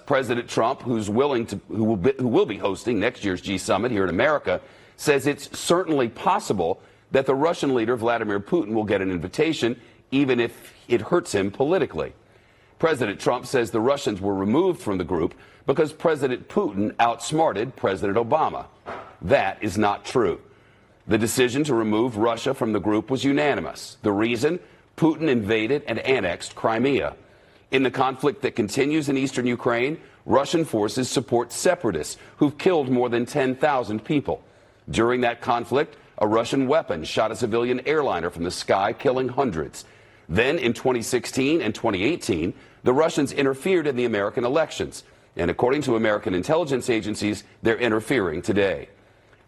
President Trump, who will be hosting next year's G summit here in America, says it's certainly possible that the Russian leader, Vladimir Putin, will get an invitation, even if it hurts him politically. President Trump says the Russians were removed from the group because President Putin outsmarted President Obama. That is not true. The decision to remove Russia from the group was unanimous. The reason? Putin invaded and annexed Crimea. In the conflict that continues in eastern Ukraine, Russian forces support separatists who've killed more than 10,000 people. During that conflict, a Russian weapon shot a civilian airliner from the sky, killing hundreds. Then in 2016 and 2018, the Russians interfered in the American elections. And according to American intelligence agencies, they're interfering today.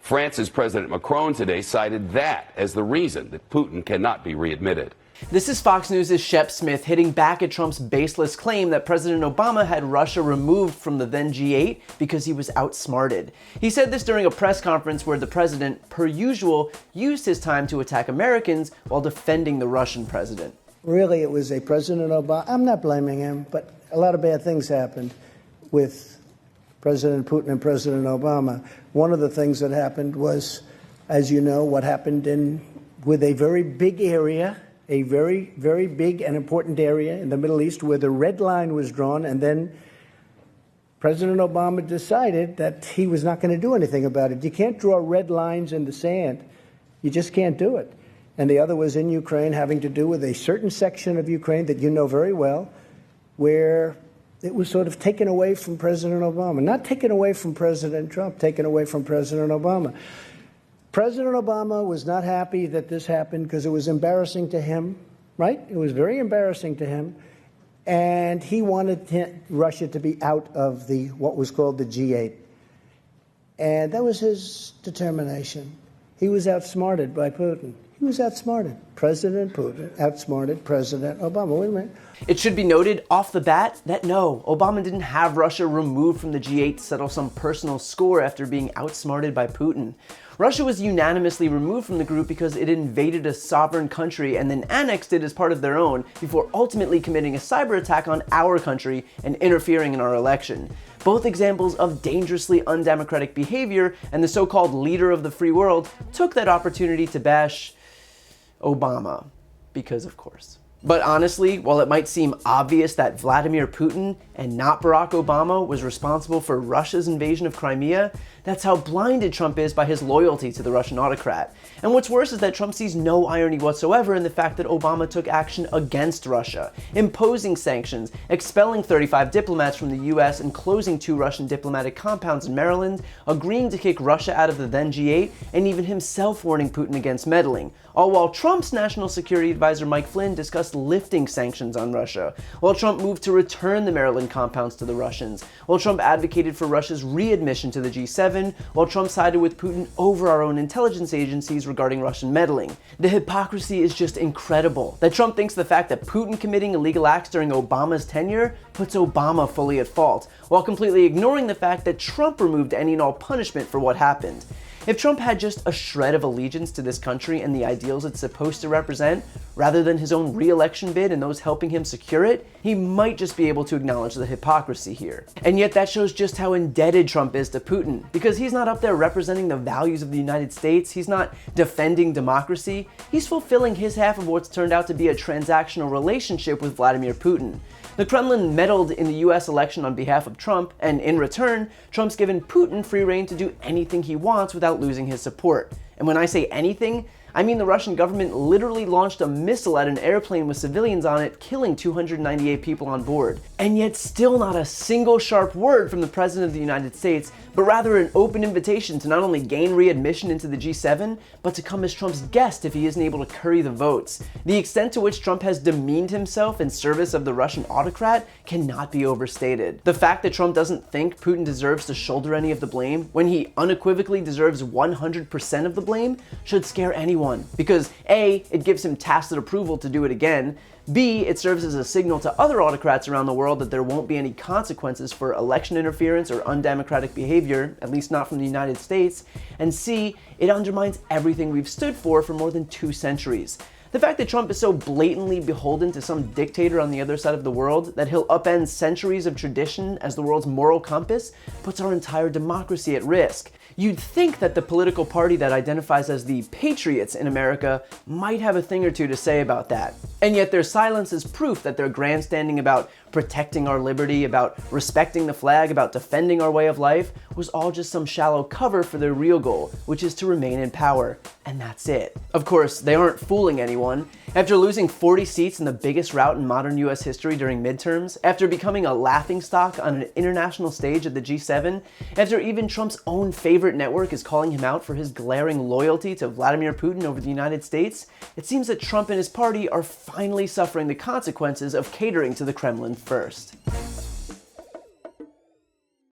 France's President Macron today cited that as the reason that Putin cannot be readmitted. This is Fox News' Shep Smith hitting back at Trump's baseless claim that President Obama had Russia removed from the then G8 because he was outsmarted. He said this during a press conference where the president, per usual, used his time to attack Americans while defending the Russian president. Really, it was a President Obama. I'm not blaming him, but a lot of bad things happened with President Putin and President Obama. One of the things that happened was, as you know, what happened with a very big area, a very, very big and important area in the Middle East where the red line was drawn, and then President Obama decided that he was not going to do anything about it. You can't draw red lines in the sand. You just can't do it. And the other was in Ukraine, having to do with a certain section of Ukraine that you know very well, where it was sort of taken away from President Obama. Not taken away from President Trump, taken away from President Obama. President Obama was not happy that this happened because it was embarrassing to him, right? It was very embarrassing to him. And he wanted Russia to be out of what was called the G8. And that was his determination. He was outsmarted by Putin. He was outsmarted. President Putin outsmarted President Obama. Wait a minute. It should be noted off the bat that no, Obama didn't have Russia removed from the G8 to settle some personal score after being outsmarted by Putin. Russia was unanimously removed from the group because it invaded a sovereign country and then annexed it as part of their own before ultimately committing a cyber attack on our country and interfering in our election. Both examples of dangerously undemocratic behavior, and the so-called leader of the free world took that opportunity to bash Obama, because of course. But honestly, while it might seem obvious that Vladimir Putin and not Barack Obama was responsible for Russia's invasion of Crimea, that's how blinded Trump is by his loyalty to the Russian autocrat. And what's worse is that Trump sees no irony whatsoever in the fact that Obama took action against Russia, imposing sanctions, expelling 35 diplomats from the US and closing 2 Russian diplomatic compounds in Maryland, agreeing to kick Russia out of the then G8, and even himself warning Putin against meddling. All while Trump's national security advisor Mike Flynn discussed lifting sanctions on Russia, while Trump moved to return the Maryland compounds to the Russians, while Trump advocated for Russia's readmission to the G7, while Trump sided with Putin over our own intelligence agencies regarding Russian meddling. The hypocrisy is just incredible. That Trump thinks the fact that Putin committing illegal acts during Obama's tenure puts Obama fully at fault, while completely ignoring the fact that Trump removed any and all punishment for what happened. If Trump had just a shred of allegiance to this country and the ideals it's supposed to represent, rather than his own re-election bid and those helping him secure it, he might just be able to acknowledge the hypocrisy here. And yet that shows just how indebted Trump is to Putin, because he's not up there representing the values of the United States, he's not defending democracy, he's fulfilling his half of what's turned out to be a transactional relationship with Vladimir Putin. The Kremlin meddled in the US election on behalf of Trump, and in return, Trump's given Putin free rein to do anything he wants without losing his support. And when I say anything, I mean the Russian government literally launched a missile at an airplane with civilians on it, killing 298 people on board. And yet still not a single sharp word from the President of the United States, but rather an open invitation to not only gain readmission into the G7, but to come as Trump's guest if he isn't able to curry the votes. The extent to which Trump has demeaned himself in service of the Russian autocrat cannot be overstated. The fact that Trump doesn't think Putin deserves to shoulder any of the blame, when he unequivocally deserves 100% of the blame, should scare anyone. Because A, it gives him tacit approval to do it again, B, it serves as a signal to other autocrats around the world that there won't be any consequences for election interference or undemocratic behavior, at least not from the United States, and C, it undermines everything we've stood for more than 2 centuries. The fact that Trump is so blatantly beholden to some dictator on the other side of the world that he'll upend centuries of tradition as the world's moral compass puts our entire democracy at risk. You'd think that the political party that identifies as the patriots in America might have a thing or two to say about that. And yet their silence is proof that their grandstanding about protecting our liberty, about respecting the flag, about defending our way of life, was all just some shallow cover for their real goal, which is to remain in power. And that's it. Of course, they aren't fooling anyone. After losing 40 seats in the biggest rout in modern US history during midterms, after becoming a laughingstock on an international stage at the G7, after even Trump's own favorite network is calling him out for his glaring loyalty to Vladimir Putin over the United States, it seems that Trump and his party are finally suffering the consequences of catering to the Kremlin first.